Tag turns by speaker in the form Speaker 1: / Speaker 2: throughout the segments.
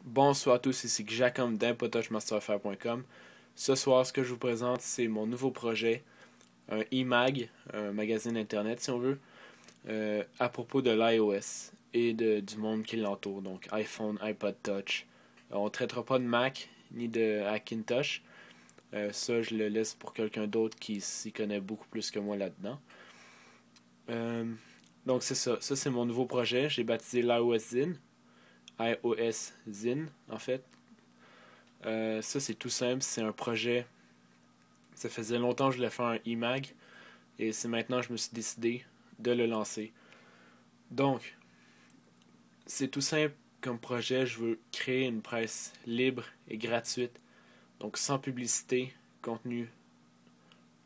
Speaker 1: Bonsoir à tous, ici Jacom d'impotoshmasteraffaire.com. Ce soir, ce que je vous présente, c'est mon nouveau projet, un e-mag, un magazine internet si on veut, à propos de l'iOS et du monde qui l'entoure, donc iPhone, iPod Touch. On ne traitera pas de Mac ni de Hackintosh. Ça, je le laisse pour quelqu'un d'autre qui s'y connaît beaucoup plus que moi là-dedans. Euh, donc c'est ça, c'est mon nouveau projet. J'ai baptisé l'iOS Zine. iOS Zine, en fait. Ça, c'est tout simple. C'est un projet. Ça faisait longtemps que je voulais faire un e-mag. Et c'est maintenant que je me suis décidé de le lancer. Donc, c'est tout simple comme projet. Je veux créer une presse libre et gratuite. Donc, sans publicité, contenu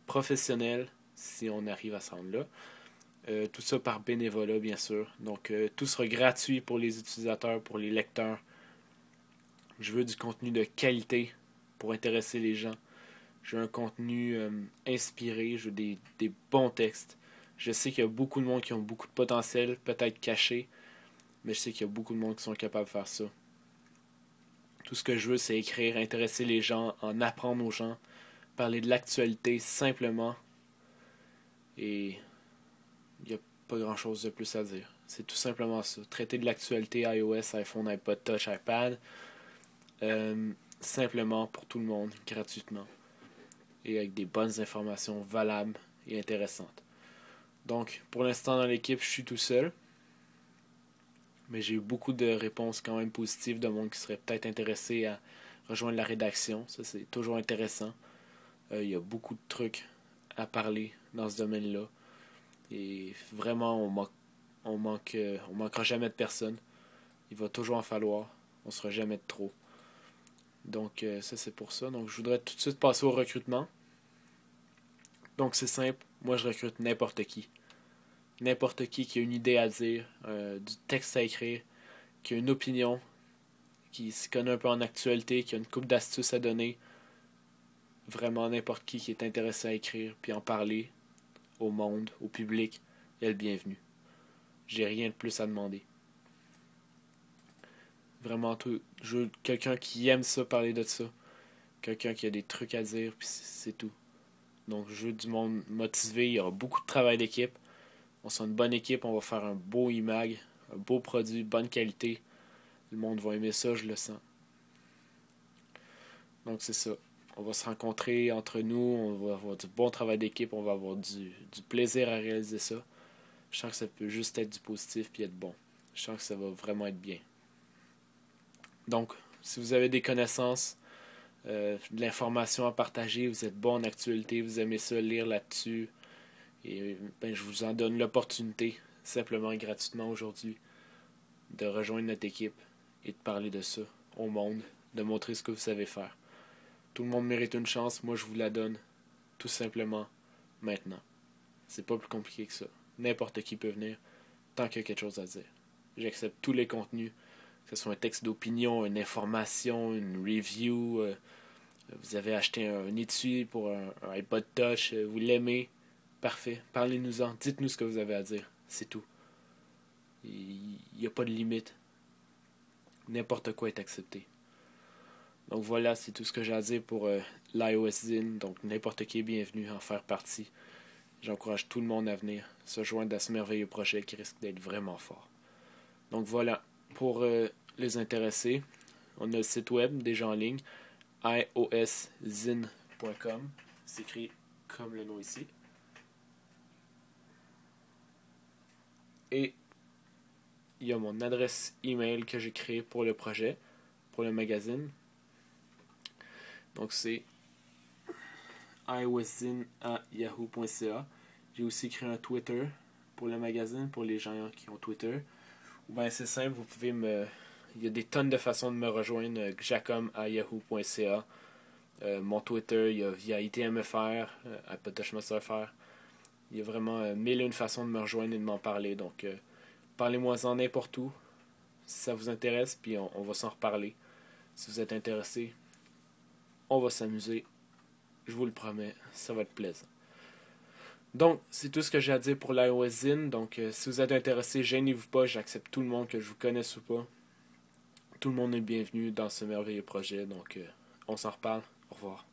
Speaker 1: professionnel, si on arrive à ce rendre-là. Tout ça par bénévolat, bien sûr. Donc, tout sera gratuit pour les utilisateurs, pour les lecteurs. Je veux du contenu de qualité pour intéresser les gens. Je veux un contenu inspiré, je veux des bons textes. Je sais qu'il y a beaucoup de monde qui ont beaucoup de potentiel, peut-être caché, mais je sais qu'il y a beaucoup de monde qui sont capables de faire ça. Tout ce que je veux, c'est écrire, intéresser les gens, en apprendre aux gens, parler de l'actualité simplement. Et il n'y a pas grand-chose de plus à dire. C'est tout simplement ça. Traiter de l'actualité iOS, iPhone, iPod Touch, iPad, simplement pour tout le monde, gratuitement. Et avec des bonnes informations valables et intéressantes. Donc, pour l'instant, dans l'équipe, je suis tout seul. Mais j'ai eu beaucoup de réponses quand même positives de monde qui serait peut-être intéressé à rejoindre la rédaction. Ça, c'est toujours intéressant. Il y a beaucoup de trucs à parler dans ce domaine-là. Et vraiment, on manquera jamais de personnes. Il va toujours en falloir. On ne sera jamais de trop. Donc, ça, c'est pour ça. Donc, je voudrais tout de suite passer au recrutement. Donc, c'est simple. Moi, je recrute n'importe qui. N'importe qui a une idée à dire, du texte à écrire, qui a une opinion, qui s'y connaît un peu en actualité, qui a une couple d'astuces à donner. Vraiment n'importe qui est intéressé à écrire, puis en parler au monde, au public, est le bienvenu. J'ai rien de plus à demander. Vraiment tout. Je veux quelqu'un qui aime ça, parler de ça. Quelqu'un qui a des trucs à dire, puis c'est tout. Donc je veux du monde motivé, il y aura beaucoup de travail d'équipe. On sera une bonne équipe, on va faire un beau e-mag, un beau produit, bonne qualité. Le monde va aimer ça, je le sens. Donc c'est ça. On va se rencontrer entre nous, on va avoir du bon travail d'équipe, on va avoir du plaisir à réaliser ça. Je sens que ça peut juste être du positif puis être bon. Je sens que ça va vraiment être bien. Donc, si vous avez des connaissances, de l'information à partager, vous êtes bon en actualité, vous aimez ça, lire là-dessus, et ben, je vous en donne l'opportunité, simplement et gratuitement aujourd'hui, de rejoindre notre équipe et de parler de ça au monde, de montrer ce que vous savez faire. Tout le monde mérite une chance, moi je vous la donne, tout simplement, maintenant. C'est pas plus compliqué que ça. N'importe qui peut venir, tant qu'il y a quelque chose à dire. J'accepte tous les contenus, que ce soit un texte d'opinion, une information, une review, vous avez acheté un étui pour un iPod Touch, vous l'aimez, parfait, parlez-nous-en, dites-nous ce que vous avez à dire, c'est tout. Il n'y a pas de limite. N'importe quoi est accepté. Donc voilà, c'est tout ce que j'ai à dire pour l'iOS Zine. Donc n'importe qui est bienvenu à en faire partie. J'encourage tout le monde à venir se joindre à ce merveilleux projet qui risque d'être vraiment fort. Donc voilà, pour les intéressés, on a le site web déjà en ligne, ioszine.com. C'est écrit comme le nom ici. Et il y a mon adresse email que j'ai créée pour le projet, pour le magazine. Donc c'est iOSzine@yahoo.ca. J'ai aussi créé un Twitter pour le magazine, pour les gens qui ont Twitter. Ou bien c'est simple, vous pouvez me... Il y a des tonnes de façons de me rejoindre. Jacom@yahoo.ca. Mon Twitter, il y a via ITMFR, à Potoshmasteraffaire. Il y a vraiment mille et une façons de me rejoindre et de m'en parler. Donc, parlez-moi-en n'importe où, si ça vous intéresse, puis on va s'en reparler. Si vous êtes intéressé, on va s'amuser. Je vous le promets, ça va être plaisant. Donc, c'est tout ce que j'ai à dire pour l'iOS Zine. Donc, si vous êtes intéressé, gênez-vous pas, j'accepte tout le monde, que je vous connaisse ou pas. tout le monde est bienvenu dans ce merveilleux projet. Donc, on s'en reparle. Au revoir.